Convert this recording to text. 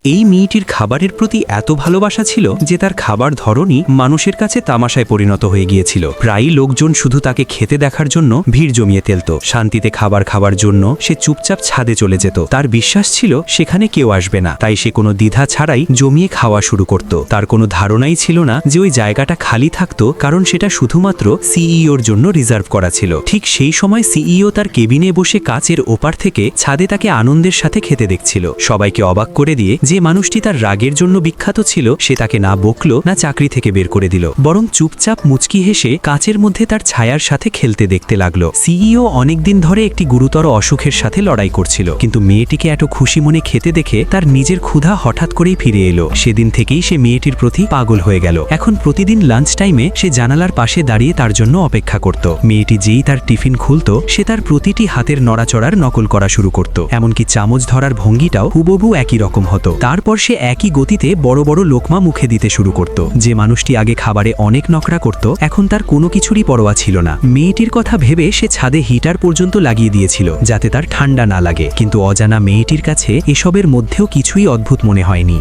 এই মেয়েটির খাবারের প্রতি এত ভালোবাসা ছিল যে তার খাবার ধরনই মানুষের কাছে তামাশায় পরিণত হয়ে গিয়েছিল। প্রায়ই লোকজন শুধু তাকে খেতে দেখার জন্য ভিড় জমিয়ে ফেলত। শান্তিতে খাবার খাওয়ার জন্য সে চুপচাপ ছাদে চলে যেত। তার বিশ্বাস ছিল সেখানে কেউ আসবে না, তাই সে কোনো দ্বিধা ছাড়াই জমিয়ে খাওয়া শুরু করত। তার কোনো ধারণাই ছিল না যে ওই জায়গাটা খালি থাকতো, কারণ সেটা শুধুমাত্র সিইওর জন্য রিজার্ভ করা ছিল। ঠিক সেই সময় সিইও তার কেবিনে বসে কাচের ওপার থেকে ছাদে তাকে আনন্দের সাথে খেতে দেখছিল। সবাইকে অবাক করে দিয়ে যে মানুষটি তার রাগের জন্য বিখ্যাত ছিল সে তাকে না বকল না চাকরি থেকে বের করে দিল, বরং চুপচাপ মুচকি হেসে কাচের মধ্যে তার ছায়ার সাথে খেলতে দেখতে লাগলো। সিইও অনেকদিন ধরে একটি গুরুতর অসুখের সাথে লড়াই করছিল, কিন্তু মেয়েটিকে এত খুশি মনে খেতে দেখে তার নিজের ক্ষুধা হঠাৎ করেই ফিরে এলো। সেদিন থেকেই সে মেয়েটির প্রতি পাগল হয়ে গেল। এখন প্রতিদিন লাঞ্চ টাইমে সে জানালার পাশে দাঁড়িয়ে তার জন্য অপেক্ষা করত। মেয়েটি যেই তার টিফিন খুলত সে তার প্রতিটি হাতের নড়াচড়ার নকল করা শুরু করত, এমনকি চামচ ধরার ভঙ্গিটাও হুবহু একই রকম হতো। তারপর সে একই গতিতে বড় বড় লোকমা মুখে দিতে শুরু করত। যে মানুষটি আগে খাবারে অনেক নকরা করত এখন তার কোনো কিছুরই পরোয়া ছিল না। মেয়েটির কথা ভেবে সে ছাদে হিটার পর্যন্ত লাগিয়ে দিয়েছিল যাতে তার ঠান্ডা না লাগে, কিন্তু অজানা মেয়েটির কাছে এসবের মধ্যেও কিছুই অদ্ভুত মনে হয়নি।